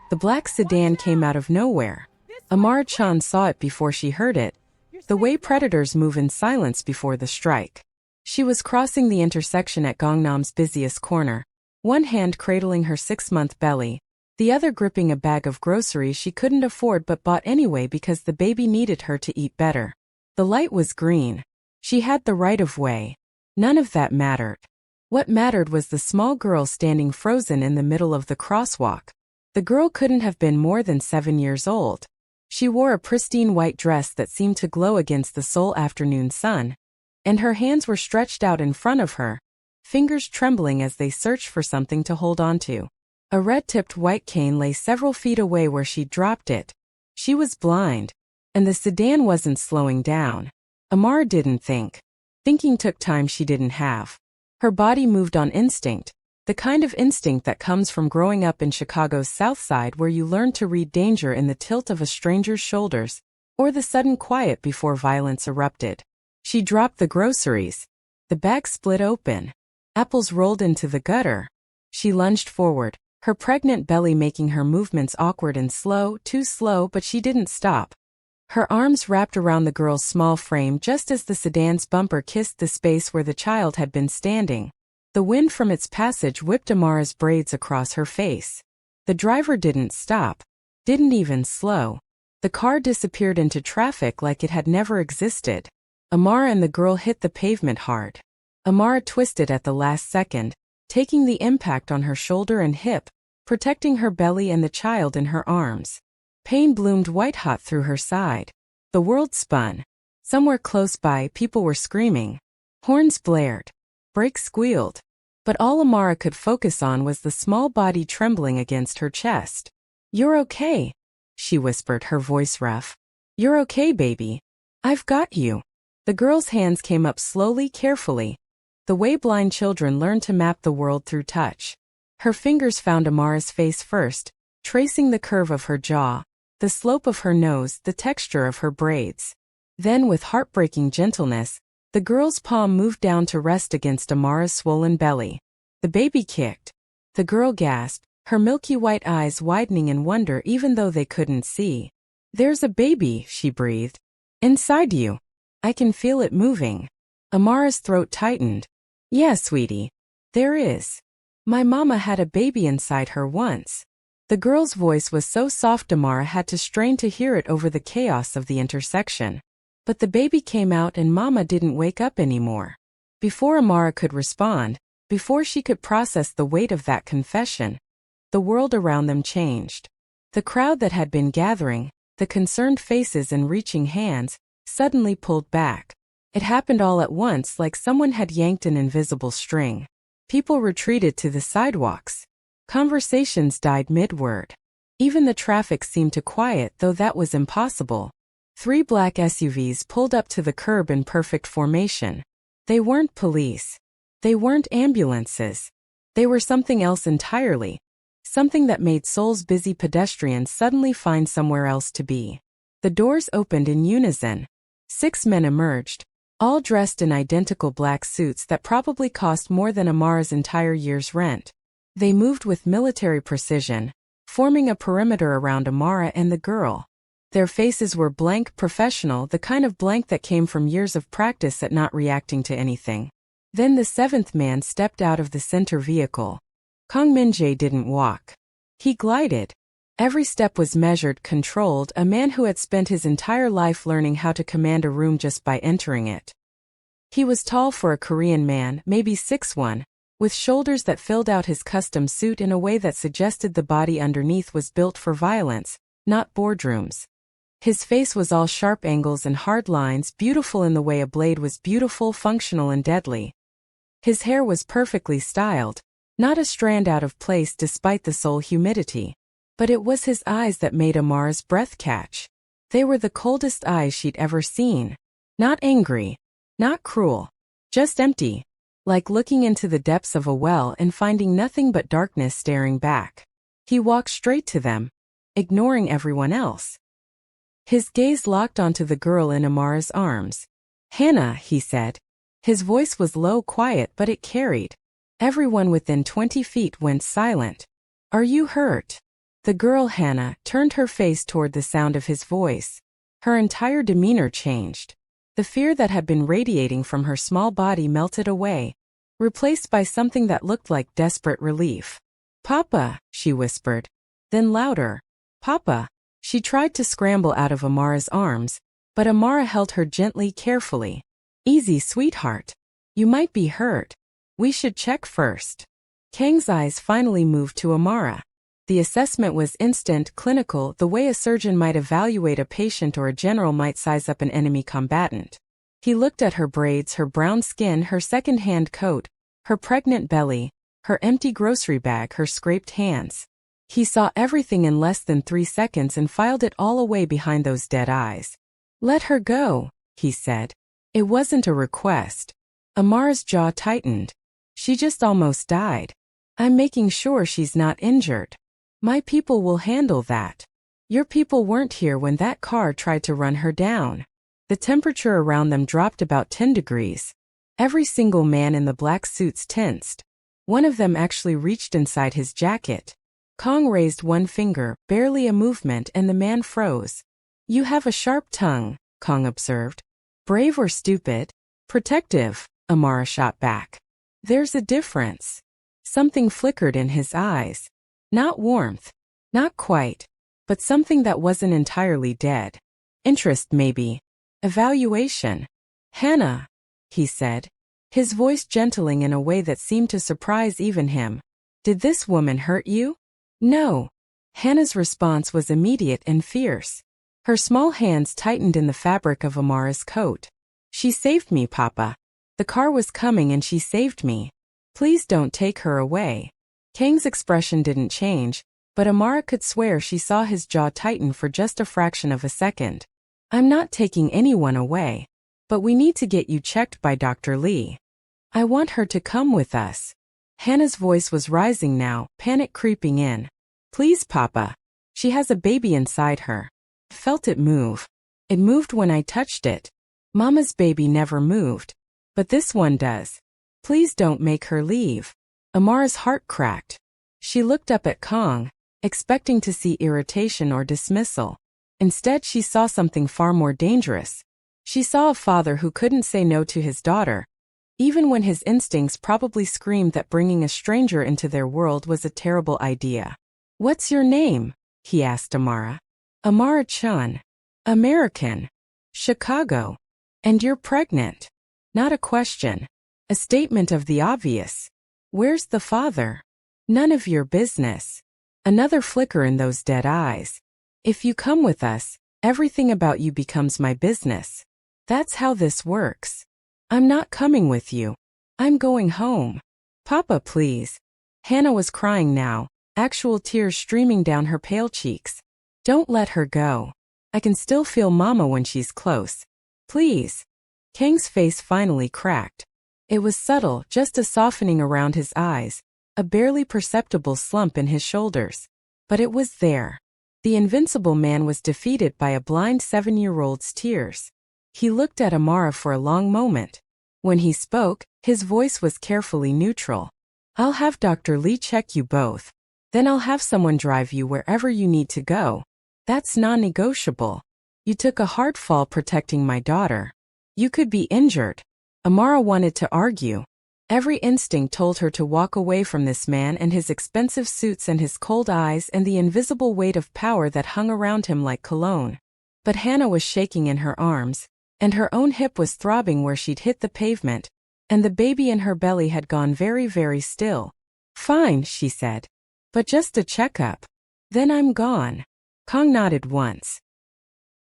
The black sedan came out of nowhere. Amara Chen saw it before she heard it, the way predators move in silence before the strike. She was crossing the intersection at Gangnam's busiest corner, one hand cradling her 6-month belly, the other gripping a bag of groceries she couldn't afford but bought anyway because the baby needed her to eat better. The light was green. She had the right of way. None of that mattered. What mattered was the small girl standing frozen in the middle of the crosswalk. The girl couldn't have been more than 7 years old. She wore a pristine white dress that seemed to glow against the Seoul afternoon sun, and her hands were stretched out in front of her, fingers trembling as they searched for something to hold onto. A red-tipped white cane lay several feet away where she'd dropped it. She was blind, and the sedan wasn't slowing down. Amara didn't think. Thinking took time she didn't have. Her body moved on instinct, the kind of instinct that comes from growing up in Chicago's South Side where you learn to read danger in the tilt of a stranger's shoulders, or the sudden quiet before violence erupted. She dropped the groceries. The bag split open. Apples rolled into the gutter. She lunged forward, her pregnant belly making her movements awkward and slow, too slow, but she didn't stop. Her arms wrapped around the girl's small frame just as the sedan's bumper kissed the space where the child had been standing. The wind from its passage whipped Amara's braids across her face. The driver didn't stop, didn't even slow. The car disappeared into traffic like it had never existed. Amara and the girl hit the pavement hard. Amara twisted at the last second, taking the impact on her shoulder and hip, protecting her belly and the child in her arms. Pain bloomed white-hot through her side. The world spun. Somewhere close by, people were screaming. Horns blared. Brakes squealed. But all Amara could focus on was the small body trembling against her chest. "You're okay," she whispered, her voice rough. "You're okay, baby. I've got you." The girl's hands came up slowly, carefully, the way blind children learn to map the world through touch. Her fingers found Amara's face first, tracing the curve of her jaw, the slope of her nose, the texture of her braids. Then, with heartbreaking gentleness, the girl's palm moved down to rest against Amara's swollen belly. The baby kicked. The girl gasped, her milky white eyes widening in wonder even though they couldn't see. "There's a baby," she breathed. "Inside you. I can feel it moving." Amara's throat tightened. "Yeah, sweetie. There is. My mama had a baby inside her once." The girl's voice was so soft Amara had to strain to hear it over the chaos of the intersection. But the baby came out and Mama didn't wake up anymore. Before Amara could respond, before she could process the weight of that confession, the world around them changed. The crowd that had been gathering, the concerned faces and reaching hands, suddenly pulled back. It happened all at once, like someone had yanked an invisible string. People retreated to the sidewalks. Conversations died mid-word. Even the traffic seemed to quiet, though that was impossible. 3 black SUVs pulled up to the curb in perfect formation. They weren't police. They weren't ambulances. They were something else entirely. Something that made Seoul's busy pedestrians suddenly find somewhere else to be. The doors opened in unison. 6 men emerged, all dressed in identical black suits that probably cost more than Amara's entire year's rent. They moved with military precision, forming a perimeter around Amara and the girl. Their faces were blank, professional, the kind of blank that came from years of practice at not reacting to anything. Then the 7th man stepped out of the center vehicle. Kang Min-jae didn't walk. He glided. Every step was measured, controlled, a man who had spent his entire life learning how to command a room just by entering it. He was tall for a Korean man, maybe 6'1", with shoulders that filled out his custom suit in a way that suggested the body underneath was built for violence, not boardrooms. His face was all sharp angles and hard lines, beautiful in the way a blade was beautiful, functional and deadly. His hair was perfectly styled, not a strand out of place despite the Seoul humidity. But it was his eyes that made Amara's breath catch. They were the coldest eyes she'd ever seen. Not angry, not cruel, just empty, like looking into the depths of a well and finding nothing but darkness staring back. He walked straight to them, ignoring everyone else. His gaze locked onto the girl in Amara's arms. "Hannah," he said. His voice was low, quiet, but it carried. Everyone within 20 feet went silent. "Are you hurt?" The girl Hannah turned her face toward the sound of his voice. Her entire demeanor changed. The fear that had been radiating from her small body melted away, replaced by something that looked like desperate relief. "Papa," she whispered. Then louder, "Papa." She tried to scramble out of Amara's arms, but Amara held her gently, carefully. "Easy, sweetheart. You might be hurt. We should check first." Kang's eyes finally moved to Amara. The assessment was instant, clinical, the way a surgeon might evaluate a patient or a general might size up an enemy combatant. He looked at her braids, her brown skin, her second-hand coat, her pregnant belly, her empty grocery bag, her scraped hands. He saw everything in less than 3 seconds and filed it all away behind those dead eyes. "Let her go," he said. It wasn't a request. Amara's jaw tightened. "She just almost died. I'm making sure she's not injured. My people will handle that. Your people weren't here when that car tried to run her down." The temperature around them dropped about 10 degrees. Every single man in the black suits tensed. One of them actually reached inside his jacket. Kang raised one finger, barely a movement, and the man froze. "You have a sharp tongue," Kang observed. "Brave or stupid?" "Protective," Amara shot back. "There's a difference." Something flickered in his eyes. Not warmth. Not quite. But something that wasn't entirely dead. Interest, maybe. Evaluation. "Hannah," he said, his voice gentling in a way that seemed to surprise even him. "Did this woman hurt you?" "No." Hannah's response was immediate and fierce. Her small hands tightened in the fabric of Amara's coat. "She saved me, Papa. The car was coming and she saved me. Please don't take her away." Kang's expression didn't change, but Amara could swear she saw his jaw tighten for just a fraction of a second. "I'm not taking anyone away. But we need to get you checked by Dr. Lee. I want her to come with us." Hannah's voice was rising now, panic creeping in. "Please, Papa. She has a baby inside her." Felt it move. "It moved when I touched it. Mama's baby never moved. But this one does. Please don't make her leave." Amara's heart cracked. She looked up at Kang, expecting to see irritation or dismissal. Instead, she saw something far more dangerous. She saw a father who couldn't say no to his daughter, even when his instincts probably screamed that bringing a stranger into their world was a terrible idea. "What's your name?" he asked Amara. "Amara Chen. American. Chicago. And you're pregnant." Not a question. A statement of the obvious. "Where's the father?" "None of your business." Another flicker in those dead eyes. "If you come with us, everything about you becomes my business. That's how this works. I'm not coming with you. I'm going home." "Papa, please." Hannah was crying now, actual tears streaming down her pale cheeks. "Don't let her go. I can still feel Mama when she's close. Please." Kang's face finally cracked. It was subtle, just a softening around his eyes, a barely perceptible slump in his shoulders. But it was there. The invincible man was defeated by a blind 7-year-old's tears. He looked at Amara for a long moment. When he spoke, his voice was carefully neutral. "I'll have Dr. Lee check you both. Then I'll have someone drive you wherever you need to go. That's non-negotiable. You took a hard fall protecting my daughter. You could be injured." Amara wanted to argue. Every instinct told her to walk away from this man and his expensive suits and his cold eyes and the invisible weight of power that hung around him like cologne. But Hannah was shaking in her arms, and her own hip was throbbing where she'd hit the pavement, and the baby in her belly had gone very, very still. "Fine," she said. "But just a checkup. Then I'm gone." Kang nodded once.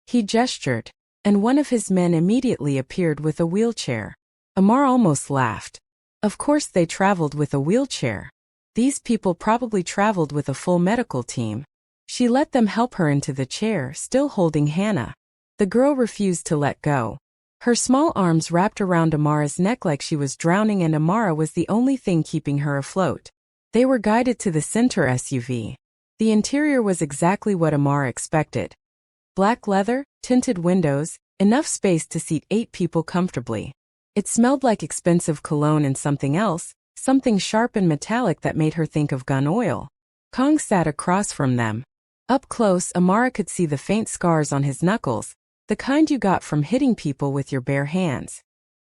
He gestured, and one of his men immediately appeared with a wheelchair. Amara almost laughed. Of course they traveled with a wheelchair. These people probably traveled with a full medical team. She let them help her into the chair, still holding Hannah. The girl refused to let go. Her small arms wrapped around Amara's neck like she was drowning, and Amara was the only thing keeping her afloat. They were guided to the center SUV. The interior was exactly what Amara expected. Black leather, tinted windows, enough space to seat 8 people comfortably. It smelled like expensive cologne and something else, something sharp and metallic that made her think of gun oil. Kang sat across from them, Up close, Amara could see the faint scars on his knuckles, the kind you got from hitting people with your bare hands.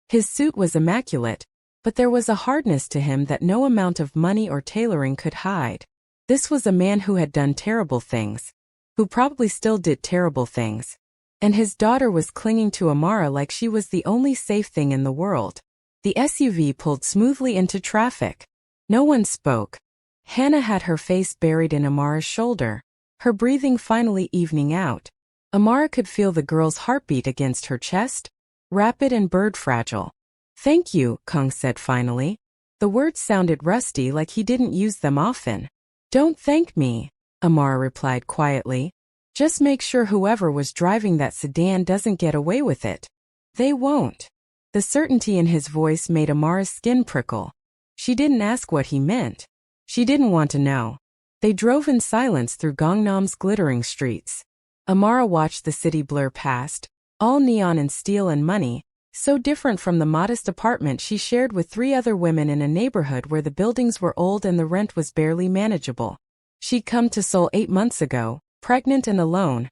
His suit was immaculate, but there was a hardness to him that no amount of money or tailoring could hide. This was a man who had done terrible things, who probably still did terrible things. And his daughter was clinging to Amara like she was the only safe thing in the world. The SUV pulled smoothly into traffic. No one spoke. Hannah had her face buried in Amara's shoulder, her breathing finally evening out. Amara could feel the girl's heartbeat against her chest, rapid and bird-fragile. "Thank you," Kang said finally. The words sounded rusty, like he didn't use them often. "Don't thank me," Amara replied quietly. "Just make sure whoever was driving that sedan doesn't get away with it." "They won't." The certainty in his voice made Amara's skin prickle. She didn't ask what he meant. She didn't want to know. They drove in silence through Gangnam's glittering streets. Amara watched the city blur past, all neon and steel and money, so different from the modest apartment she shared with 3 other women in a neighborhood where the buildings were old and the rent was barely manageable. She'd come to Seoul 8 months ago, pregnant and alone,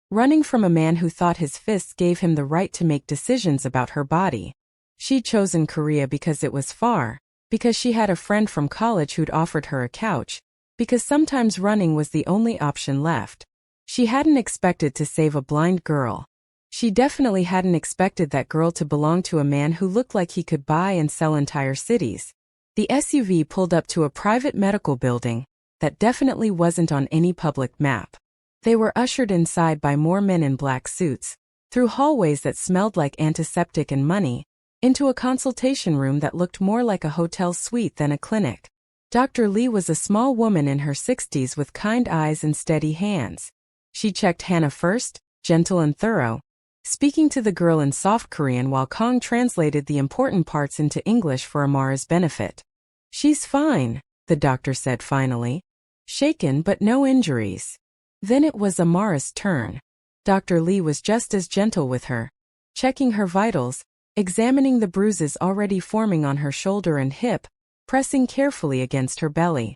running from a man who thought his fists gave him the right to make decisions about her body. She'd chosen Korea because it was far, because she had a friend from college who'd offered her a couch, because sometimes running was the only option left. She hadn't expected to save a blind girl. She definitely hadn't expected that girl to belong to a man who looked like he could buy and sell entire cities. The SUV pulled up to a private medical building that definitely wasn't on any public map. They were ushered inside by more men in black suits, through hallways that smelled like antiseptic and money, into a consultation room that looked more like a hotel suite than a clinic. Dr. Lee was a small woman in her 60s with kind eyes and steady hands. She checked Hannah first, gentle and thorough, speaking to the girl in soft Korean while Kang translated the important parts into English for Amara's benefit. "She's fine," the doctor said finally. "Shaken but no injuries." Then it was Amara's turn. Dr. Lee was just as gentle with her, checking her vitals, examining the bruises already forming on her shoulder and hip, pressing carefully against her belly.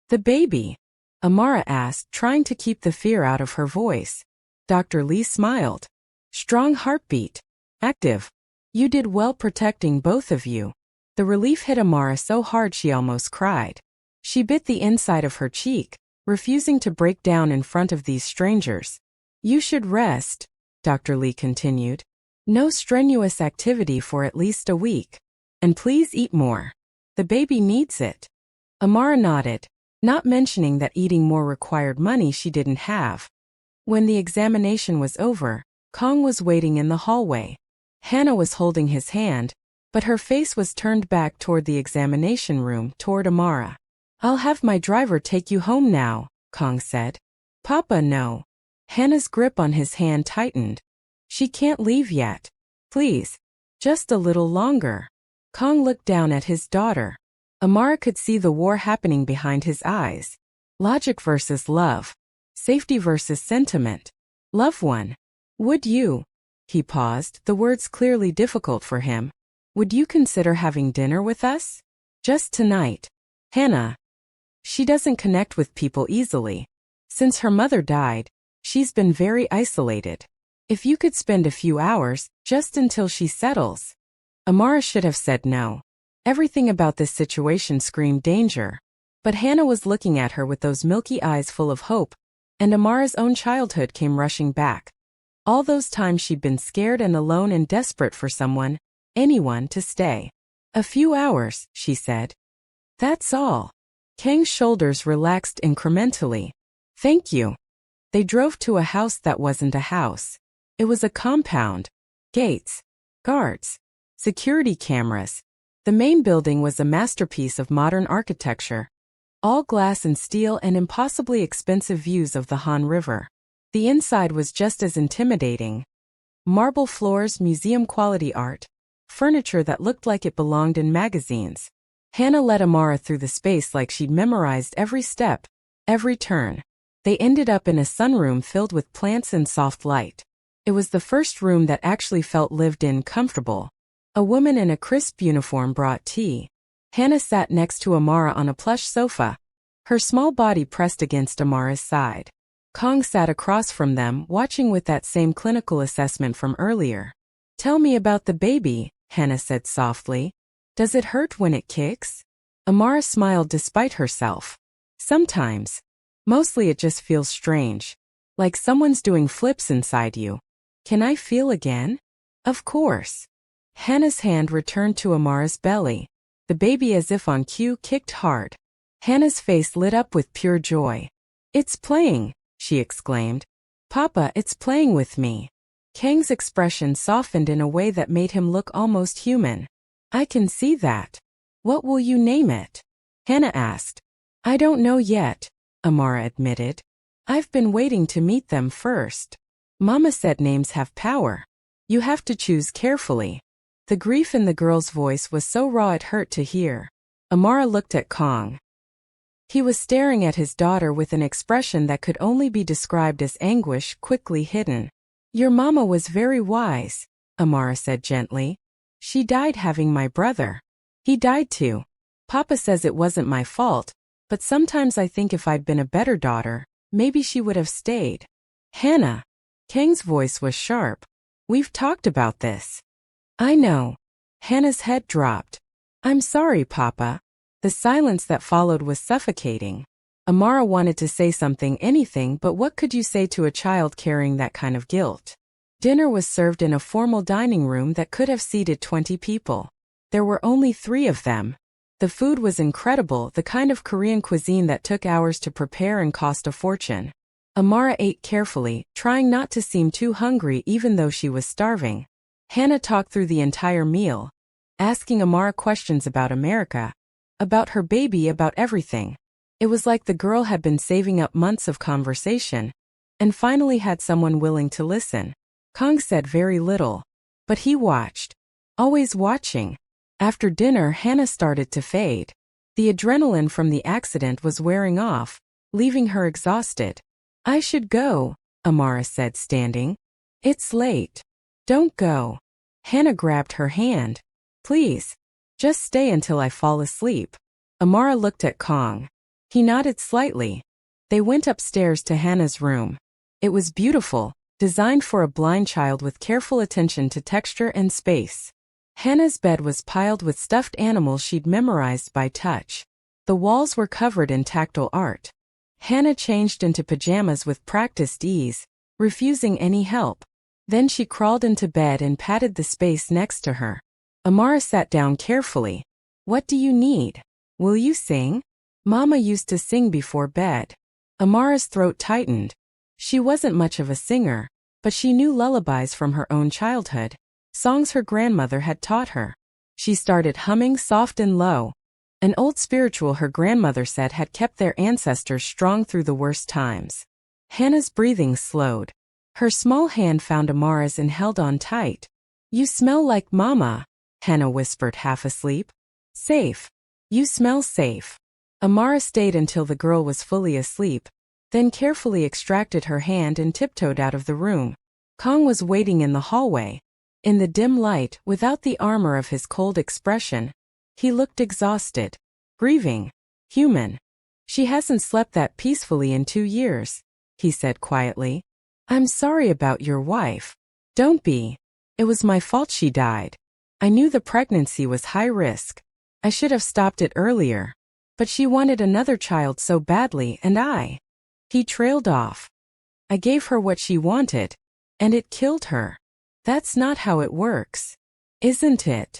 "The baby?" Amara asked, trying to keep the fear out of her voice. Dr. Lee smiled. "Strong heartbeat. Active. You did well protecting both of you." The relief hit Amara so hard she almost cried. She bit the inside of her cheek, refusing to break down in front of these strangers. "You should rest," Dr. Lee continued. "No strenuous activity for at least a week. And please eat more. The baby needs it." Amara nodded, not mentioning that eating more required money she didn't have. When the examination was over, Kang was waiting in the hallway. Hannah was holding his hand, but her face was turned back toward the examination room, toward Amara. "I'll have my driver take you home now," Kang said. "Papa, no." Hannah's grip on his hand tightened. "She can't leave yet. Please. Just a little longer." Kang looked down at his daughter. Amara could see the war happening behind his eyes. Logic versus love. Safety versus sentiment. "Love one. Would you?" He paused, the words clearly difficult for him. "Would you consider having dinner with us? Just tonight?" "Hannah. She doesn't connect with people easily. Since her mother died, she's been very isolated. If you could spend a few hours, just until she settles." Amara should have said no. Everything about this situation screamed danger. But Hannah was looking at her with those milky eyes full of hope, and Amara's own childhood came rushing back. All those times she'd been scared and alone and desperate for someone, anyone, to stay. "A few hours," she said. "That's all." Kang's shoulders relaxed incrementally. "Thank you." They drove to a house that wasn't a house. It was a compound. Gates. Guards. Security cameras. The main building was a masterpiece of modern architecture. All glass and steel and impossibly expensive views of the Han River. The inside was just as intimidating. Marble floors, museum-quality art, furniture that looked like it belonged in magazines. Hannah led Amara through the space like she'd memorized every step, every turn. They ended up in a sunroom filled with plants and soft light. It was the first room that actually felt lived-in, comfortable. A woman in a crisp uniform brought tea. Hannah sat next to Amara on a plush sofa, her small body pressed against Amara's side. Kang sat across from them, watching with that same clinical assessment from earlier. Tell me about the baby, Hannah said softly. Does it hurt when it kicks? Amara smiled despite herself. Sometimes. Mostly it just feels strange. Like someone's doing flips inside you. Can I feel again? Of course. Hannah's hand returned to Amara's belly. The baby, as if on cue, kicked hard. Hannah's face lit up with pure joy. It's playing, she exclaimed. Papa, it's playing with me. Kang's expression softened in a way that made him look almost human. I can see that. What will you name it? Hannah asked. I don't know yet, Amara admitted. I've been waiting to meet them first. Mama said names have power. You have to choose carefully. The grief in the girl's voice was so raw it hurt to hear. Amara looked at Kang. He was staring at his daughter with an expression that could only be described as anguish quickly hidden. Your mama was very wise, Amara said gently. She died having my brother. He died too. Papa says it wasn't my fault, but sometimes I think if I'd been a better daughter, maybe she would have stayed. Hannah. Kang's voice was sharp. We've talked about this. I know. Hannah's head dropped. I'm sorry, Papa. The silence that followed was suffocating. Amara wanted to say something, anything, but what could you say to a child carrying that kind of guilt? Dinner was served in a formal dining room that could have seated 20 people. There were only 3 of them. The food was incredible, the kind of Korean cuisine that took hours to prepare and cost a fortune. Amara ate carefully, trying not to seem too hungry even though she was starving. Hannah talked through the entire meal, asking Amara questions about America, about her baby, about everything. It was like the girl had been saving up months of conversation, and finally had someone willing to listen. Kang said very little, but he watched. Always watching. After dinner, Hannah started to fade. The adrenaline from the accident was wearing off, leaving her exhausted. I should go, Amara said, standing. It's late. Don't go. Hannah grabbed her hand. Please. Just stay until I fall asleep. Amara looked at Kang. He nodded slightly. They went upstairs to Hannah's room. It was beautiful, designed for a blind child with careful attention to texture and space. Hannah's bed was piled with stuffed animals she'd memorized by touch. The walls were covered in tactile art. Hannah changed into pajamas with practiced ease, refusing any help. Then she crawled into bed and patted the space next to her. Amara sat down carefully. What do you need? Will you sing? Mama used to sing before bed. Amara's throat tightened. She wasn't much of a singer, but she knew lullabies from her own childhood, songs her grandmother had taught her. She started humming soft and low. An old spiritual her grandmother said had kept their ancestors strong through the worst times. Hannah's breathing slowed. Her small hand found Amara's and held on tight. You smell like Mama, Hannah whispered, half asleep. Safe. You smell safe. Amara stayed until the girl was fully asleep, then carefully extracted her hand and tiptoed out of the room. Kang was waiting in the hallway. In the dim light, without the armor of his cold expression, he looked exhausted, grieving, human. She hasn't slept that peacefully in 2 years, he said quietly. I'm sorry about your wife. Don't be. It was my fault she died. I knew the pregnancy was high risk. I should have stopped it earlier. But she wanted another child so badly, and I. He trailed off. I gave her what she wanted, and it killed her. That's not how it works. Isn't it?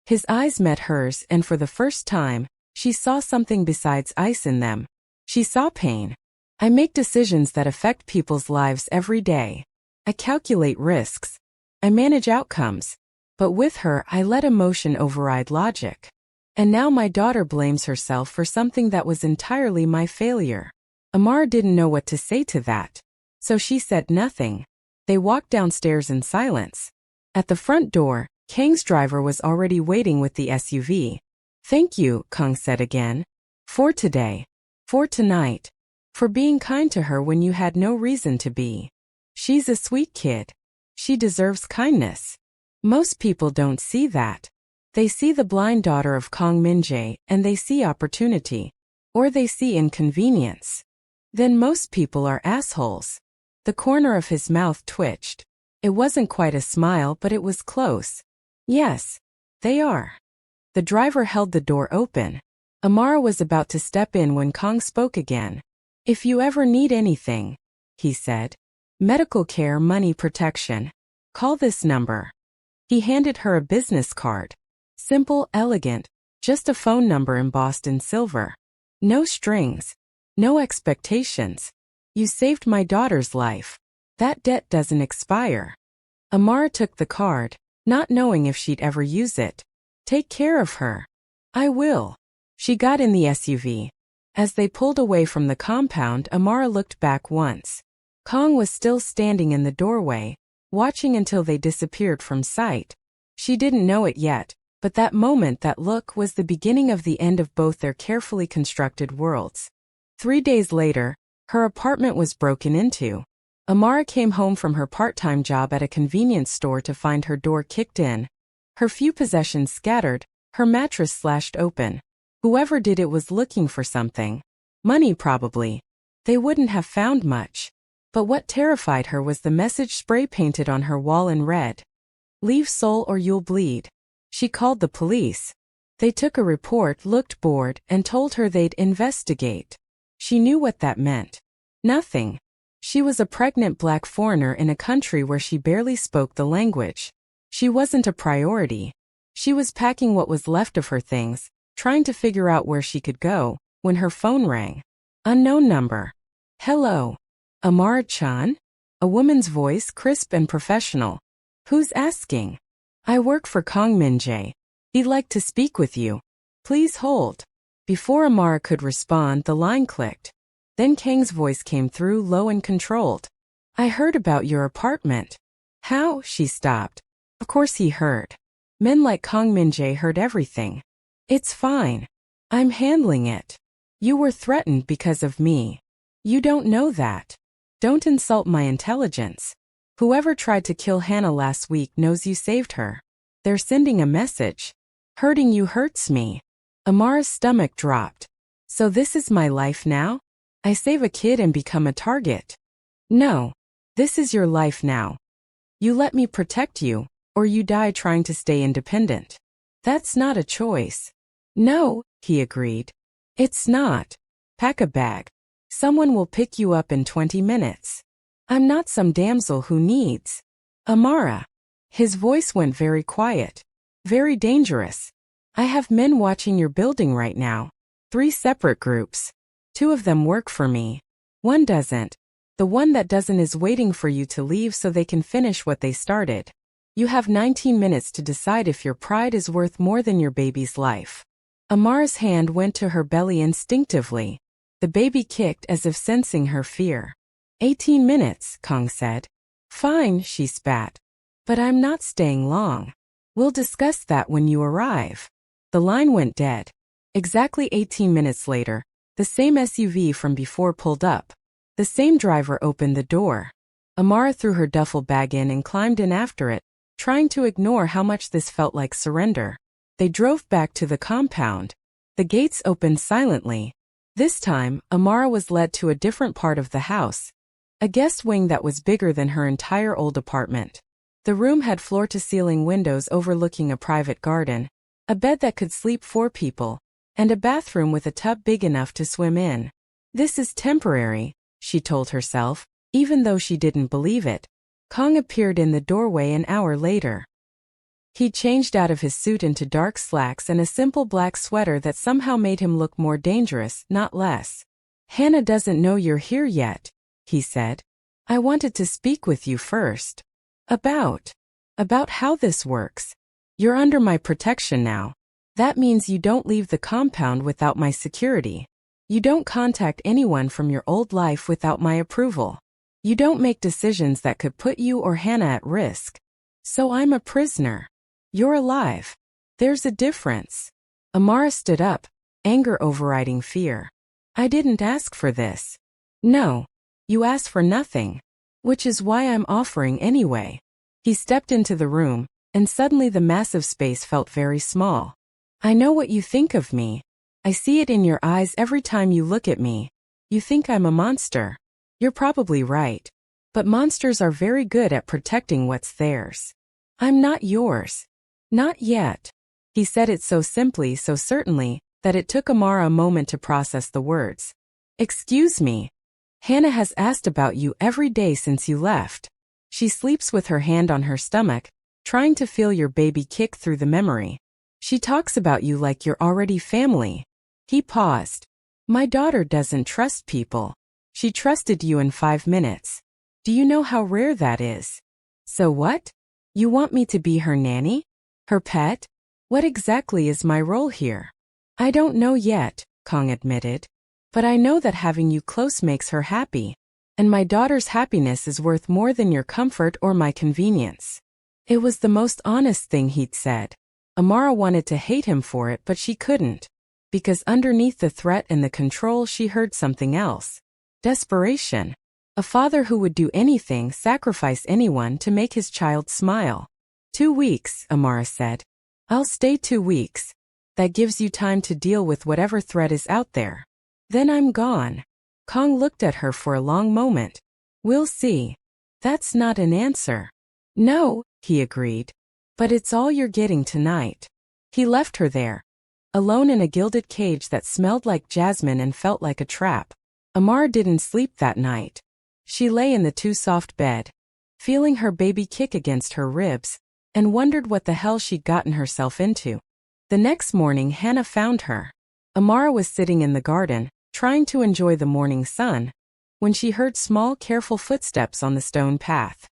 His eyes met hers, and for the first time, she saw something besides ice in them. She saw pain. I make decisions that affect people's lives every day. I calculate risks. I manage outcomes. But with her, I let emotion override logic. And now my daughter blames herself for something that was entirely my failure. Amara didn't know what to say to that, so she said nothing. They walked downstairs in silence. At the front door, Kang's driver was already waiting with the SUV. Thank you, Kang said again. For today. For tonight. For being kind to her when you had no reason to be. She's a sweet kid. She deserves kindness. Most people don't see that. They see the blind daughter of Kang Min-jae, and they see opportunity. Or they see inconvenience. Then most people are assholes. The corner of his mouth twitched. It wasn't quite a smile, but it was close. Yes, they are. The driver held the door open. Amara was about to step in when Kang spoke again. If you ever need anything, he said. Medical care, money, protection. Call this number. He handed her a business card. Simple, elegant, just a phone number embossed in silver. No strings. No expectations. You saved my daughter's life. That debt doesn't expire. Amara took the card, not knowing if she'd ever use it. Take care of her. I will. She got in the SUV. As they pulled away from the compound, Amara looked back once. Kang was still standing in the doorway, watching until they disappeared from sight. She didn't know it yet, but that moment, that look, was the beginning of the end of both their carefully constructed worlds. 3 days later, her apartment was broken into. Amara came home from her part-time job at a convenience store to find her door kicked in. Her few possessions scattered, her mattress slashed open. Whoever did it was looking for something. Money, probably. They wouldn't have found much. But what terrified her was the message spray-painted on her wall in red. Leave Seoul or you'll bleed. She called the police. They took a report, looked bored, and told her they'd investigate. She knew what that meant. Nothing. She was a pregnant black foreigner in a country where she barely spoke the language. She wasn't a priority. She was packing what was left of her things, trying to figure out where she could go, when her phone rang. Unknown number. Hello. Amara Chen? A woman's voice, crisp and professional. Who's asking? I work for Kang Min-jae. He'd like to speak with you. Please hold. Before Amara could respond, the line clicked. Then Kang's voice came through, low and controlled. I heard about your apartment. How? She stopped. Of course he heard. Men like Kang Min-jae heard everything. It's fine. I'm handling it. You were threatened because of me. You don't know that. Don't insult my intelligence. Whoever tried to kill Hannah last week knows you saved her. They're sending a message. Hurting you hurts me. Amara's stomach dropped. So this is my life now? I save a kid and become a target. No. This is your life now. You let me protect you, or you die trying to stay independent. That's not a choice. No, he agreed. It's not. Pack a bag. Someone will pick you up in 20 minutes. I'm not some damsel who needs. Amara. His voice went very quiet. Very dangerous. I have men watching your building right now. 3 separate groups. 2 of them work for me. 1 doesn't. The one that doesn't is waiting for you to leave so they can finish what they started. You have 19 minutes to decide if your pride is worth more than your baby's life. Amara's hand went to her belly instinctively. The baby kicked as if sensing her fear. 18 minutes, Kang said. Fine, she spat. But I'm not staying long. We'll discuss that when you arrive. The line went dead. Exactly 18 minutes later, the same SUV from before pulled up. The same driver opened the door. Amara threw her duffel bag in and climbed in after it, trying to ignore how much this felt like surrender. They drove back to the compound. The gates opened silently. This time, Amara was led to a different part of the house. A guest wing that was bigger than her entire old apartment. The room had floor-to-ceiling windows overlooking a private garden, a bed that could sleep 4 people, and a bathroom with a tub big enough to swim in. This is temporary, she told herself, even though she didn't believe it. Kang appeared in the doorway an hour later. He changed out of his suit into dark slacks and a simple black sweater that somehow made him look more dangerous, not less. Hannah doesn't know you're here yet, he said. I wanted to speak with you first. About how this works. You're under my protection now. That means you don't leave the compound without my security. You don't contact anyone from your old life without my approval. You don't make decisions that could put you or Hannah at risk. So I'm a prisoner. You're alive. There's a difference. Amara stood up, anger overriding fear. I didn't ask for this. No. You asked for nothing. Which is why I'm offering anyway. He stepped into the room, and suddenly the massive space felt very small. I know what you think of me. I see it in your eyes every time you look at me. You think I'm a monster? You're probably right. But monsters are very good at protecting what's theirs. I'm not yours. Not yet. He said it so simply, so certainly, that it took Amara a moment to process the words. Excuse me. Hannah has asked about you every day since you left. She sleeps with her hand on her stomach, trying to feel your baby kick through the memory. She talks about you like you're already family. He paused. My daughter doesn't trust people. She trusted you in 5 minutes. Do you know how rare that is? So what? You want me to be her nanny? Her pet? What exactly is my role here? I don't know yet, Kang admitted. But I know that having you close makes her happy. And my daughter's happiness is worth more than your comfort or my convenience. It was the most honest thing he'd said. Amara wanted to hate him for it, but she couldn't. Because underneath the threat and the control she heard something else. Desperation. A father who would do anything, sacrifice anyone to make his child smile. 2 weeks, Amara said. I'll stay 2 weeks. That gives you time to deal with whatever threat is out there. Then I'm gone. Kang looked at her for a long moment. We'll see. That's not an answer. No, he agreed. But it's all you're getting tonight. He left her there, alone in a gilded cage that smelled like jasmine and felt like a trap. Amara didn't sleep that night. She lay in the too soft bed, feeling her baby kick against her ribs, and wondered what the hell she'd gotten herself into. The next morning Hannah found her. Amara was sitting in the garden, trying to enjoy the morning sun, when she heard small, careful footsteps on the stone path.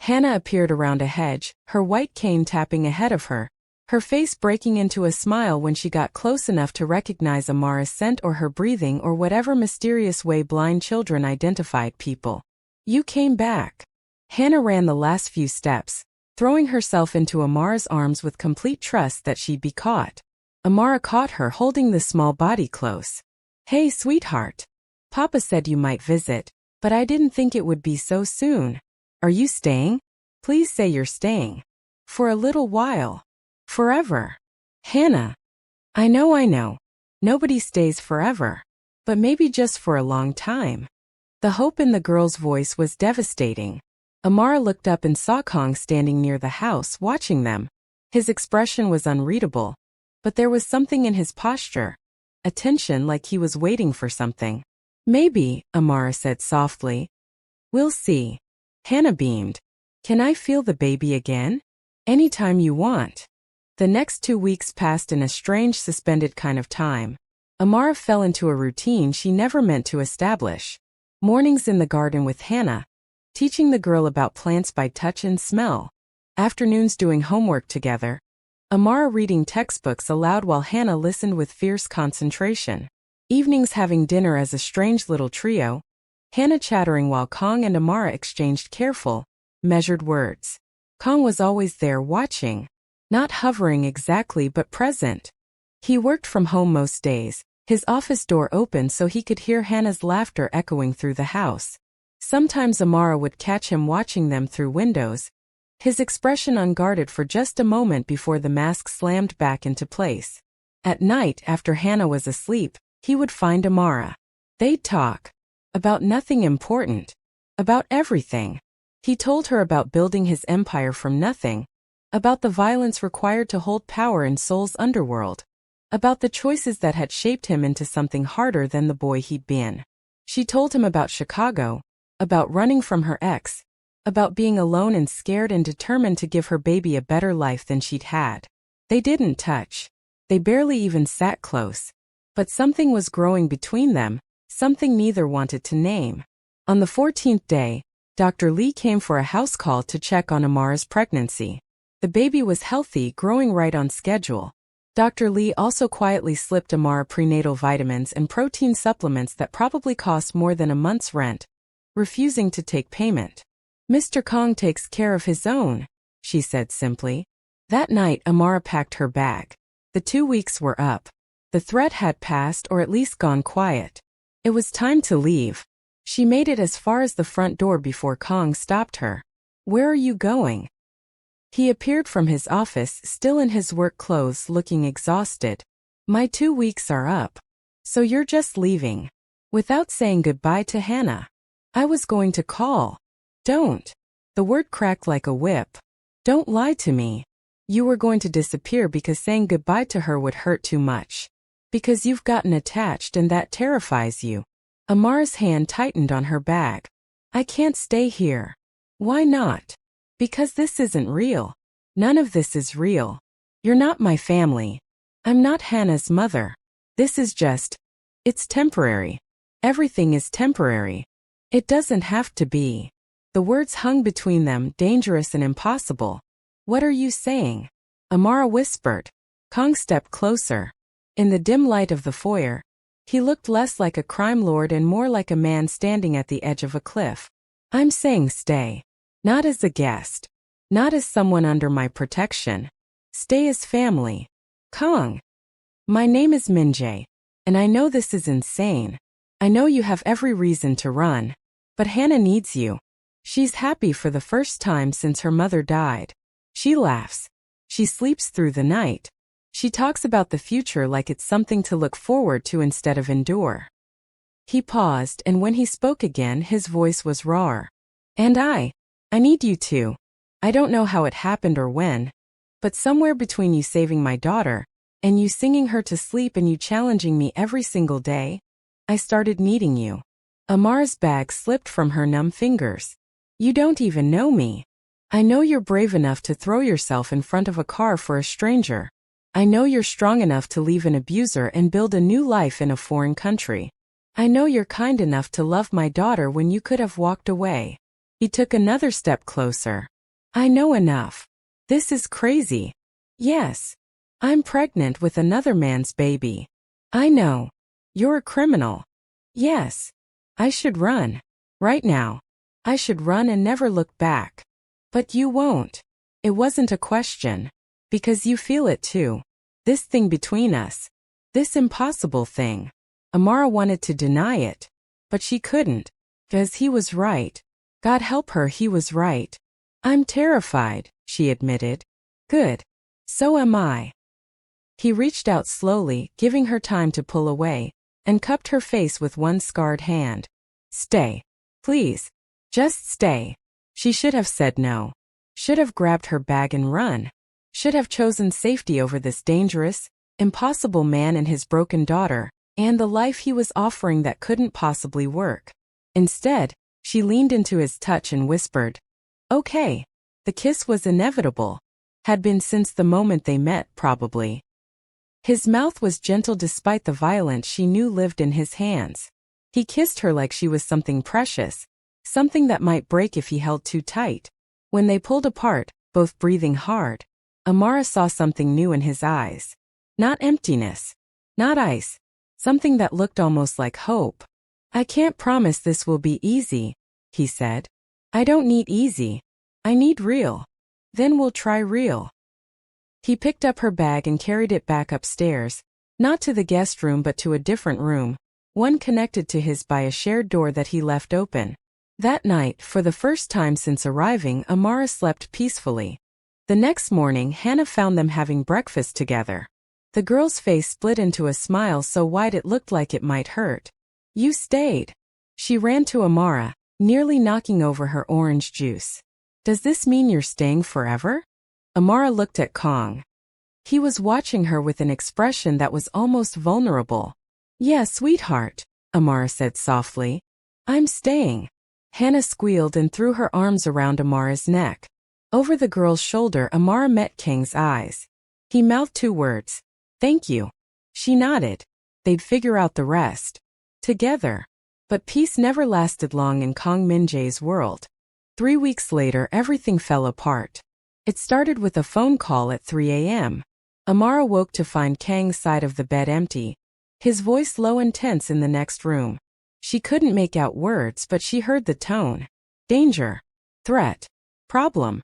Hannah appeared around a hedge, her white cane tapping ahead of her, her face breaking into a smile when she got close enough to recognize Amara's scent or her breathing or whatever mysterious way blind children identified people. You came back. Hannah ran the last few steps, throwing herself into Amara's arms with complete trust that she'd be caught. Amara caught her holding the small body close. Hey, sweetheart. Papa said you might visit, but I didn't think it would be so soon. Are you staying? Please say you're staying. For a little while. Forever. Hannah. I know. Nobody stays forever. But maybe just for a long time. The hope in the girl's voice was devastating. Amara looked up and saw Kang standing near the house, watching them. His expression was unreadable. But there was something in his posture. A tension, like he was waiting for something. Maybe, Amara said softly. We'll see. Hannah beamed. Can I feel the baby again? Anytime you want. The next 2 weeks passed in a strange, suspended kind of time. Amara fell into a routine she never meant to establish. Mornings in the garden with Hannah, teaching the girl about plants by touch and smell. Afternoons doing homework together. Amara reading textbooks aloud while Hannah listened with fierce concentration. Evenings having dinner as a strange little trio. Hannah chattering while Kang and Amara exchanged careful, measured words. Kang was always there watching. Not hovering exactly but present. He worked from home most days, his office door open so he could hear Hannah's laughter echoing through the house. Sometimes Amara would catch him watching them through windows, his expression unguarded for just a moment before the mask slammed back into place. At night, after Hannah was asleep, he would find Amara. They'd talk. About nothing important. About everything. He told her about building his empire from nothing. About the violence required to hold power in Seoul's underworld. About the choices that had shaped him into something harder than the boy he'd been. She told him about Chicago. About running from her ex. About being alone and scared and determined to give her baby a better life than she'd had. They didn't touch. They barely even sat close. But something was growing between them, something neither wanted to name. On the 14th day, Dr. Lee came for a house call to check on Amara's pregnancy. The baby was healthy, growing right on schedule. Dr. Lee also quietly slipped Amara prenatal vitamins and protein supplements that probably cost more than a month's rent, refusing to take payment. Mr. Kang takes care of his own, she said simply. That night, Amara packed her bag. The 2 weeks were up. The threat had passed, or at least gone quiet. It was time to leave. She made it as far as the front door before Kang stopped her. Where are you going? He appeared from his office, still in his work clothes, looking exhausted. My 2 weeks are up. So you're just leaving. without saying goodbye to Hannah. I was going to call. Don't. The word cracked like a whip. Don't lie to me. You were going to disappear because saying goodbye to her would hurt too much. Because you've gotten attached and that terrifies you. Amara's hand tightened on her bag. I can't stay here. Why not? Because this isn't real. None of this is real. You're not my family. I'm not Hannah's mother. This is just... It's temporary. Everything is temporary. It doesn't have to be. The words hung between them, dangerous and impossible. What are you saying? Amara whispered. Kang stepped closer. In the dim light of the foyer, he looked less like a crime lord and more like a man standing at the edge of a cliff. I'm saying stay. Not as a guest. Not as someone under my protection. Stay as family. Kang. My name is Min-jae, and I know this is insane. I know you have every reason to run. But Hannah needs you. She's happy for the first time since her mother died. She laughs. She sleeps through the night. She talks about the future like it's something to look forward to instead of endure. He paused, and when he spoke again, his voice was raw. And I need you too. I don't know how it happened or when, but somewhere between you saving my daughter, and you singing her to sleep and you challenging me every single day, I started needing you. Amara's bag slipped from her numb fingers. You don't even know me. I know you're brave enough to throw yourself in front of a car for a stranger. I know you're strong enough to leave an abuser and build a new life in a foreign country. I know you're kind enough to love my daughter when you could have walked away. He took another step closer. I know enough. This is crazy. Yes. I'm pregnant with another man's baby. I know. You're a criminal. Yes. I should run. Right now. I should run and never look back. But you won't. It wasn't a question. Because you feel it too. This thing between us. This impossible thing. Amara wanted to deny it. But she couldn't. Because he was right. God help her, he was right. I'm terrified, she admitted. Good. So am I. He reached out slowly, giving her time to pull away, and cupped her face with one scarred hand. Stay. Please. Just stay. She should have said no. Should have grabbed her bag and run. Should have chosen safety over this dangerous, impossible man and his broken daughter, and the life he was offering that couldn't possibly work. Instead, she leaned into his touch and whispered, okay. The kiss was inevitable. Had been since the moment they met, probably. His mouth was gentle despite the violence she knew lived in his hands. He kissed her like she was something precious, something that might break if he held too tight. When they pulled apart, both breathing hard, Amara saw something new in his eyes. Not emptiness. Not ice. Something that looked almost like hope. I can't promise this will be easy, he said. I don't need easy. I need real. Then we'll try real. He picked up her bag and carried it back upstairs, not to the guest room but to a different room, one connected to his by a shared door that he left open. That night, for the first time since arriving, Amara slept peacefully. The next morning, Hannah found them having breakfast together. The girl's face split into a smile so wide it looked like it might hurt. You stayed. She ran to Amara, nearly knocking over her orange juice. Does this mean you're staying forever? Amara looked at Kang. He was watching her with an expression that was almost vulnerable. Yeah, sweetheart, Amara said softly. I'm staying. Hannah squealed and threw her arms around Amara's neck. Over the girl's shoulder, Amara met Kang's eyes. He mouthed two words. Thank you. She nodded. They'd figure out the rest. Together. But peace never lasted long in Kang Min-jae's world. 3 weeks later, everything fell apart. It started with a phone call at 3 a.m. Amara woke to find Kang's side of the bed empty, his voice low and tense in the next room. She couldn't make out words, but she heard the tone. Danger. Threat. Problem.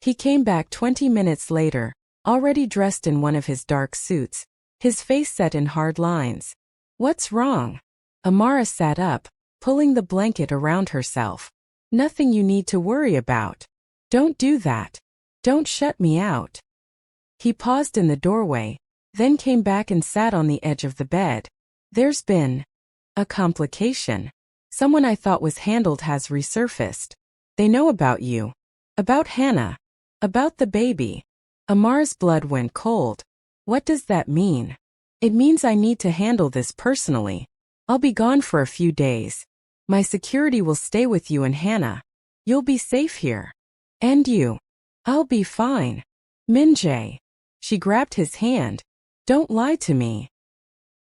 He came back 20 minutes later, already dressed in one of his dark suits, his face set in hard lines. What's wrong? Amara sat up, pulling the blanket around herself. Nothing you need to worry about. Don't do that. Don't shut me out. He paused in the doorway, then came back and sat on the edge of the bed. There's been A complication. Someone I thought was handled has resurfaced. They know about you. About Hannah. About the baby. Amara's blood went cold. What does that mean? It means I need to handle this personally. I'll be gone for a few days. My security will stay with you and Hannah. You'll be safe here. And you. I'll be fine. Min-jae. She grabbed his hand. Don't lie to me.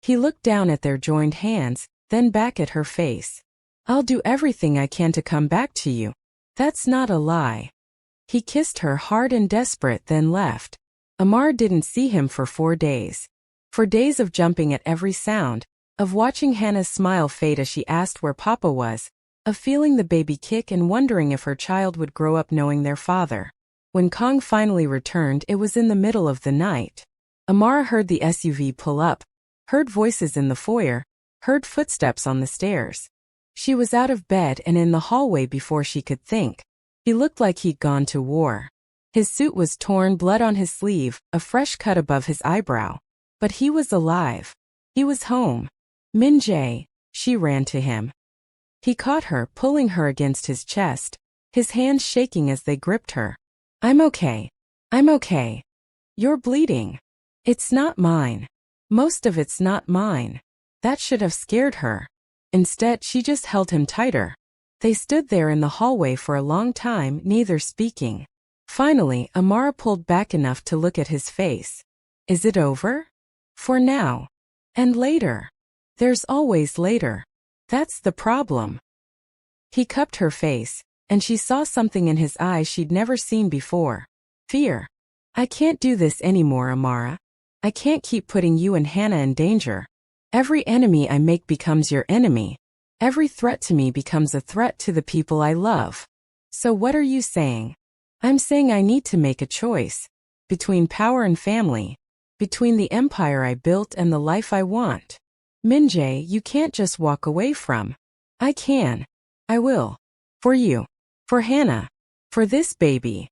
He looked down at their joined hands, then back at her face. I'll do everything I can to come back to you. That's not a lie. He kissed her hard and desperate, then left. Amara didn't see him for 4 days. For days of jumping at every sound, of watching Hannah's smile fade as she asked where Papa was, of feeling the baby kick and wondering if her child would grow up knowing their father. When Kang finally returned, it was in the middle of the night. Amara heard the SUV pull up, heard voices in the foyer, heard footsteps on the stairs. She was out of bed and in the hallway before she could think. He looked like he'd gone to war. His suit was torn, blood on his sleeve, a fresh cut above his eyebrow. But he was alive. He was home. Min-jae, she ran to him. He caught her, pulling her against his chest, his hands shaking as they gripped her. I'm okay. I'm okay. You're bleeding. It's not mine. Most of it's not mine. That should have scared her. Instead, she just held him tighter. They stood there in the hallway for a long time, neither speaking. Finally, Amara pulled back enough to look at his face. Is it over? For now. And later. There's always later. That's the problem. He cupped her face, and she saw something in his eyes she'd never seen before. Fear. I can't do this anymore, Amara. I can't keep putting you and Hannah in danger. Every enemy I make becomes your enemy. Every threat to me becomes a threat to the people I love. So what are you saying? I'm saying I need to make a choice. Between power and family. Between the empire I built and the life I want. Min-jae, you can't just walk away from. I can. I will. For you. For Hannah. For this baby.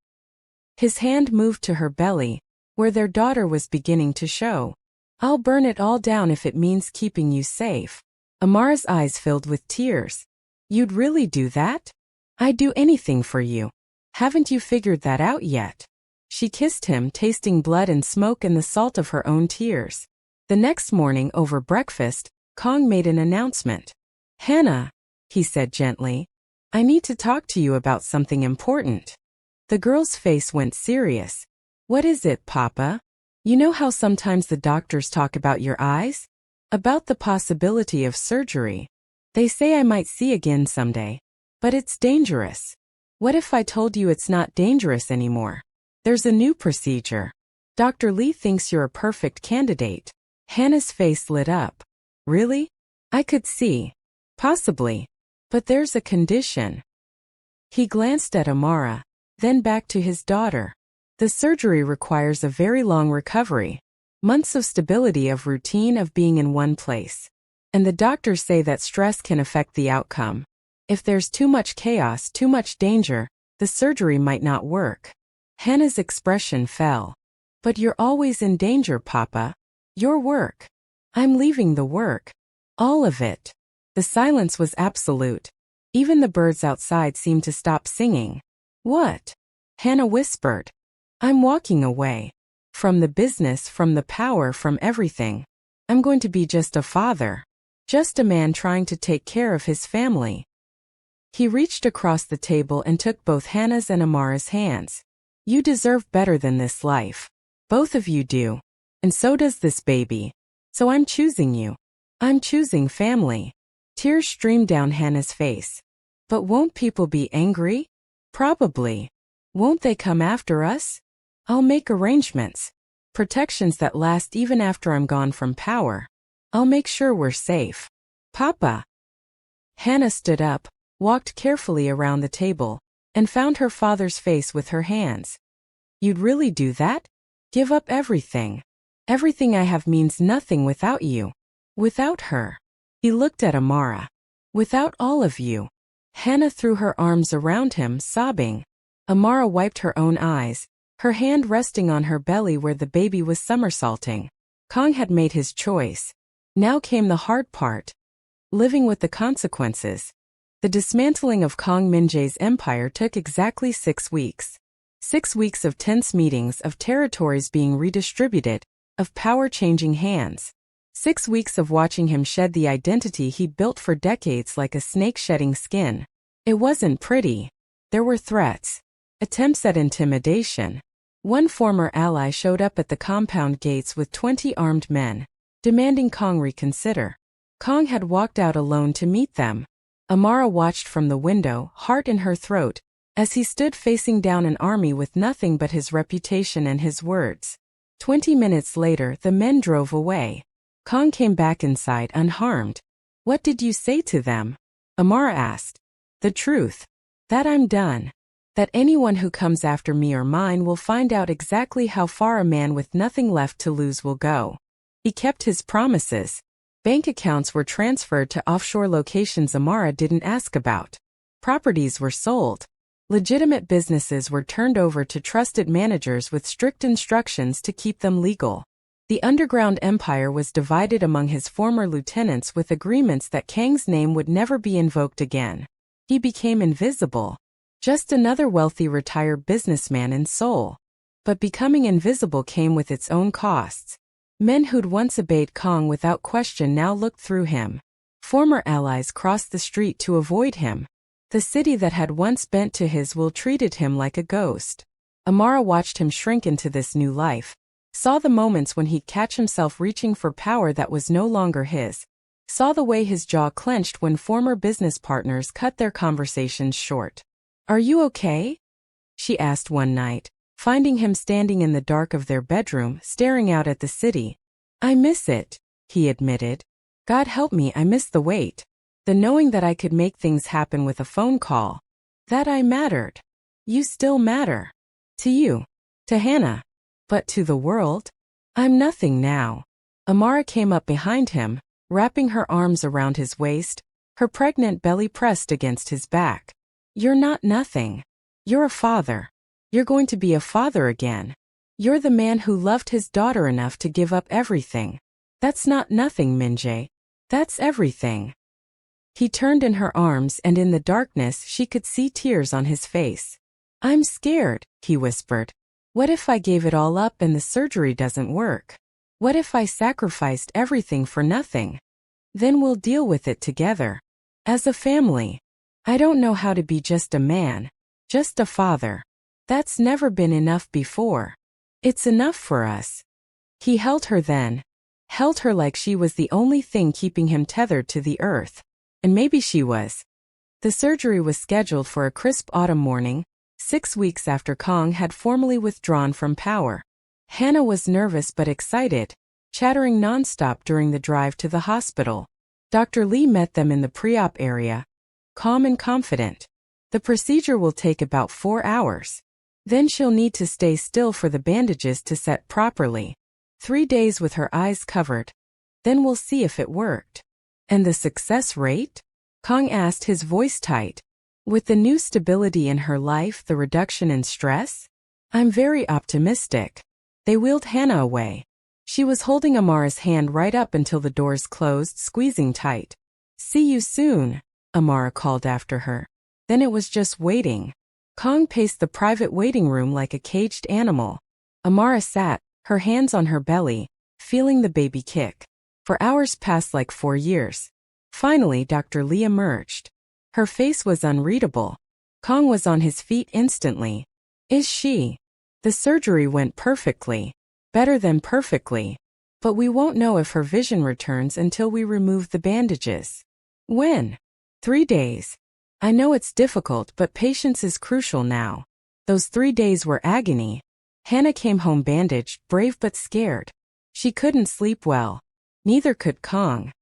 His hand moved to her belly, where their daughter was beginning to show. I'll burn it all down if it means keeping you safe. Amara's eyes filled with tears. You'd really do that? I'd do anything for you. Haven't you figured that out yet? She kissed him, tasting blood and smoke and the salt of her own tears. The next morning over breakfast, Kang made an announcement. Hannah, he said gently, I need to talk to you about something important. The girl's face went serious. What is it, Papa? You know how sometimes the doctors talk about your eyes? About the possibility of surgery. They say I might see again someday. But it's dangerous. What if I told you it's not dangerous anymore? There's a new procedure. Dr. Lee thinks you're a perfect candidate. Hannah's face lit up. Really? I could see. Possibly. But there's a condition. He glanced at Amara, then back to his daughter. The surgery requires a very long recovery. Months of stability of routine of being in one place. And the doctors say that stress can affect the outcome. If there's too much chaos, too much danger, the surgery might not work. Hannah's expression fell. But you're always in danger, Papa. Your work. I'm leaving the work. All of it. The silence was absolute. Even the birds outside seemed to stop singing. What? Hannah whispered. I'm walking away. From the business, from the power, from everything. I'm going to be just a father. Just a man trying to take care of his family. He reached across the table and took both Hannah's and Amara's hands. You deserve better than this life. Both of you do. And so does this baby. So I'm choosing you. I'm choosing family. Tears streamed down Hannah's face. But won't people be angry? Probably. Won't they come after us? I'll make arrangements. Protections that last even after I'm gone from power. I'll make sure we're safe. Papa. Hannah stood up, walked carefully around the table, and found her father's face with her hands. You'd really do that? Give up everything. Everything I have means nothing without you. Without her. He looked at Amara. Without all of you. Hannah threw her arms around him, sobbing. Amara wiped her own eyes, her hand resting on her belly where the baby was somersaulting. Kang had made his choice. Now came the hard part. living with the consequences. The dismantling of Kang Min-jae's empire took exactly 6 weeks. 6 weeks of tense meetings, of territories being redistributed, of power changing hands. 6 weeks of watching him shed the identity he built for decades like a snake shedding skin. It wasn't pretty. There were threats, attempts at intimidation. One former ally showed up at the compound gates with 20 armed men, demanding Kang reconsider. Kang had walked out alone to meet them. Amara watched from the window, heart in her throat, as he stood facing down an army with nothing but his reputation and his words. 20 minutes later, the men drove away. Kang came back inside unharmed. "What did you say to them?" Amara asked. "The truth. That I'm done. That anyone who comes after me or mine will find out exactly how far a man with nothing left to lose will go." He kept his promises. Bank accounts were transferred to offshore locations Amara didn't ask about. Properties were sold. Legitimate businesses were turned over to trusted managers with strict instructions to keep them legal. The underground empire was divided among his former lieutenants with agreements that Kang's name would never be invoked again. He became invisible. Just another wealthy retired businessman in Seoul. But becoming invisible came with its own costs. Men who'd once obeyed Kang without question now looked through him. Former allies crossed the street to avoid him. The city that had once bent to his will treated him like a ghost. Amara watched him shrink into this new life. Saw the moments when he'd catch himself reaching for power that was no longer his. Saw the way his jaw clenched when former business partners cut their conversations short. "Are you okay?" she asked one night, finding him standing in the dark of their bedroom, staring out at the city. "I miss it," he admitted. "God help me, I miss the wait. The knowing that I could make things happen with a phone call. That I mattered. You still matter. To you. To Hannah. But to the world? I'm nothing now." Amara came up behind him, wrapping her arms around his waist, her pregnant belly pressed against his back. "You're not nothing. You're a father. You're going to be a father again. You're the man who loved his daughter enough to give up everything. That's not nothing, Min-jae. That's everything." He turned in her arms and in the darkness she could see tears on his face. "I'm scared," he whispered. "What if I gave it all up and the surgery doesn't work? What if I sacrificed everything for nothing? Then we'll deal with it together. As a family. I don't know how to be just a man. Just a father. That's never been enough before. It's enough for us." He held her then. Held her like she was the only thing keeping him tethered to the earth. And maybe she was. The surgery was scheduled for a crisp autumn morning, 6 weeks after Kang had formally withdrawn from power. Hannah was nervous but excited, chattering nonstop during the drive to the hospital. Dr. Lee met them in the pre-op area, calm and confident. "The procedure will take about 4 hours. Then she'll need to stay still for the bandages to set properly. 3 days with her eyes covered. Then we'll see if it worked." "And the success rate?" Kang asked, his voice tight. "With the new stability in her life, the reduction in stress? I'm very optimistic." They wheeled Hannah away. She was holding Amara's hand right up until the doors closed, squeezing tight. "See you soon," Amara called after her. Then it was just waiting. Kang paced the private waiting room like a caged animal. Amara sat, her hands on her belly, feeling the baby kick. For hours passed like 4 years. Finally, Dr. Lee emerged. Her face was unreadable. Kang was on his feet instantly. "Is she?" "The surgery went perfectly. Better than perfectly. But we won't know if her vision returns until we remove the bandages." "When?" 3 days. "I know it's difficult, but patience is crucial now." Those 3 days were agony. Hannah came home bandaged, brave but scared. She couldn't sleep well. Neither could Kang.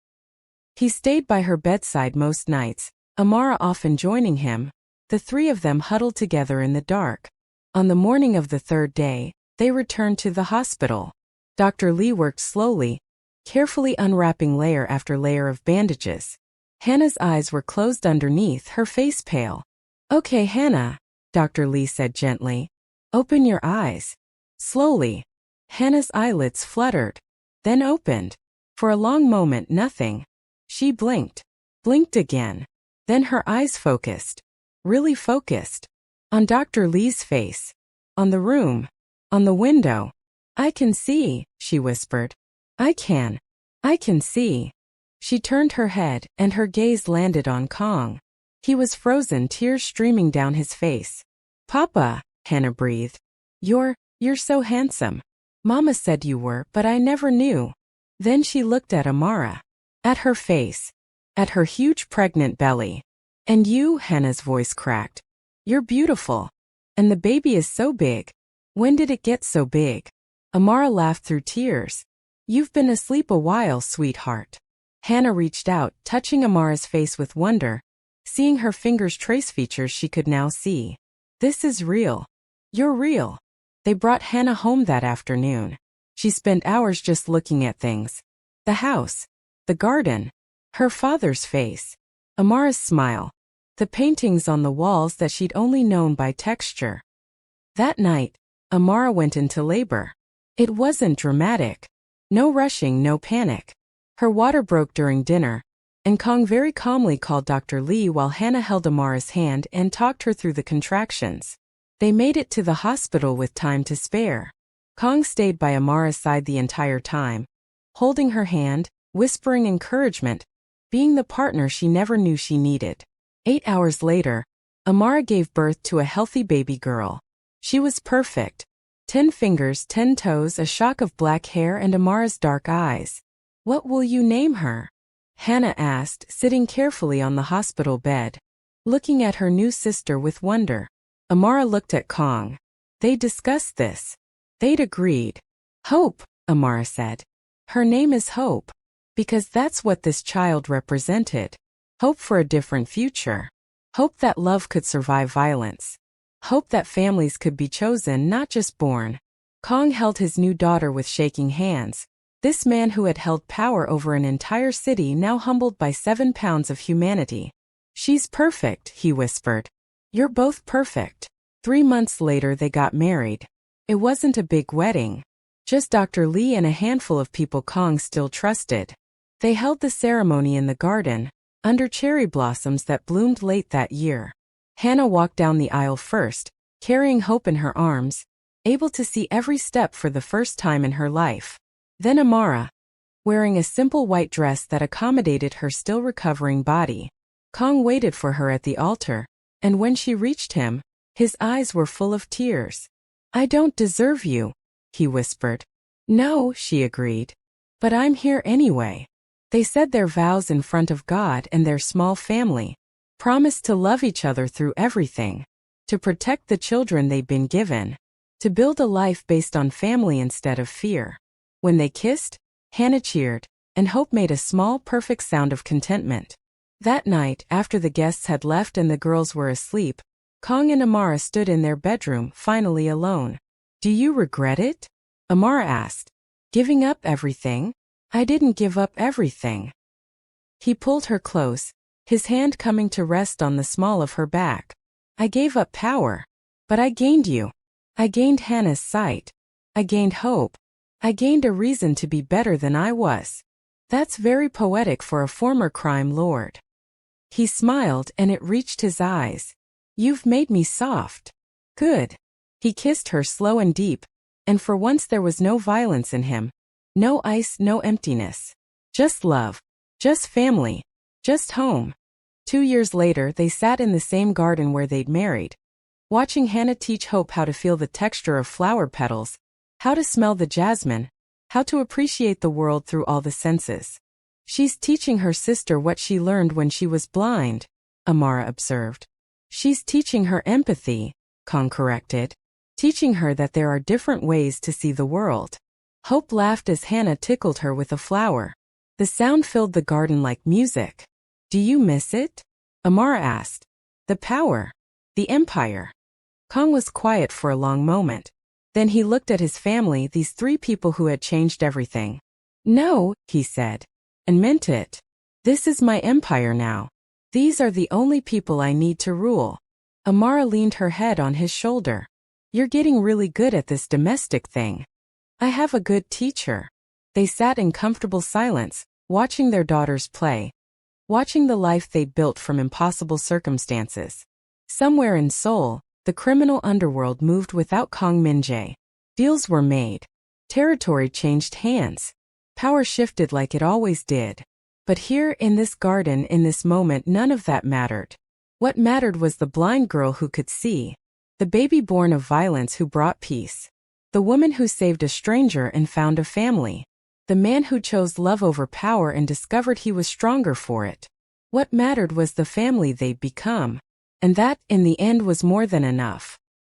He stayed by her bedside most nights, Amara often joining him. The 3 of them huddled together in the dark. On the morning of the 3rd day, they returned to the hospital. Dr. Lee worked slowly, carefully unwrapping layer after layer of bandages. Hannah's eyes were closed underneath, her face pale. "Okay, Hannah," Dr. Lee said gently. "Open your eyes." Slowly. Hannah's eyelids fluttered, then opened. For a long moment, nothing. She blinked. blinked again. Then her eyes focused. Really focused. On Dr. Lee's face. On the room. On the window. I can see, she whispered. I can see. She turned her head, and her gaze landed on Kang. He was frozen, tears streaming down his face. Papa, Hannah breathed. You're so handsome. Mama said you were, but I never knew. Then she looked at Amara. At her face. At her huge pregnant belly. And you, Hannah's voice cracked. You're beautiful. And the baby is so big. When did it get so big? Amara laughed through tears. You've been asleep a while, sweetheart. Hannah reached out, touching Amara's face with wonder, seeing her fingers trace features she could now see. This is real. You're real. They brought Hannah home that afternoon. She spent hours just looking at things. The house. The garden. Her father's face. Amara's smile. The paintings on the walls that she'd only known by texture. That night, Amara went into labor. It wasn't dramatic. No rushing, no panic. Her water broke during dinner, and Kang very calmly called Dr. Lee while Hannah held Amara's hand and talked her through the contractions. They made it to the hospital with time to spare. Kang stayed by Amara's side the entire time, holding her hand, whispering encouragement, being the partner she never knew she needed. 8 hours later, Amara gave birth to a healthy baby girl. She was perfect. 10 fingers, 10 toes, a shock of black hair, and Amara's dark eyes. What will you name her? Hannah asked, sitting carefully on the hospital bed, looking at her new sister with wonder. Amara looked at Kang. They discussed this. They'd agreed. Hope, Amara said. Her name is Hope. Because that's what this child represented. Hope for a different future. Hope that love could survive violence. Hope that families could be chosen, not just born. Kang held his new daughter with shaking hands. This man who had held power over an entire city now humbled by 7 pounds of humanity. She's perfect, he whispered. You're both perfect. 3 months later they got married. It wasn't a big wedding. Just Dr. Lee and a handful of people Kang still trusted. They held the ceremony in the garden, under cherry blossoms that bloomed late that year. Hannah walked down the aisle first, carrying Hope in her arms, able to see every step for the first time in her life. Then Amara, wearing a simple white dress that accommodated her still recovering body. Kang waited for her at the altar, and when she reached him, his eyes were full of tears. I don't deserve you, he whispered. No, she agreed. But I'm here anyway. They said their vows in front of God and their small family, promised to love each other through everything, to protect the children they'd been given, to build a life based on family instead of fear. When they kissed, Hannah cheered, and Hope made a small, perfect sound of contentment. That night, after the guests had left and the girls were asleep, Kang and Amara stood in their bedroom, finally alone. Do you regret it? Amara asked. Giving up everything? I didn't give up everything. He pulled her close, his hand coming to rest on the small of her back. I gave up power. But I gained you. I gained Hannah's sight. I gained hope. I gained a reason to be better than I was. That's very poetic for a former crime lord. He smiled and it reached his eyes. You've made me soft. Good. He kissed her slow and deep, and for once there was no violence in him. No ice, no emptiness. Just love. Just family. Just home. 2 years later they sat in the same garden where they'd married, watching Hannah teach Hope how to feel the texture of flower petals, how to smell the jasmine, how to appreciate the world through all the senses. She's teaching her sister what she learned when she was blind, Amara observed. She's teaching her empathy, Kang corrected. Teaching her that there are different ways to see the world. Hope laughed as Hannah tickled her with a flower. The sound filled the garden like music. Do you miss it? Amara asked. The power. The empire. Kang was quiet for a long moment. Then he looked at his family, these 3 people who had changed everything. No, he said. And meant it. This is my empire now. These are the only people I need to rule. Amara leaned her head on his shoulder. You're getting really good at this domestic thing. I have a good teacher. They sat in comfortable silence, watching their daughters play. watching the life they'd built from impossible circumstances. Somewhere in Seoul, the criminal underworld moved without Kang Min-jae. Deals were made. Territory changed hands. Power shifted like it always did. But here, in this garden, in this moment, none of that mattered. What mattered was the blind girl who could see. The baby born of violence who brought peace. The woman who saved a stranger and found a family. The man who chose love over power and discovered he was stronger for it. What mattered was the family they'd become. And that, in the end, was more than enough.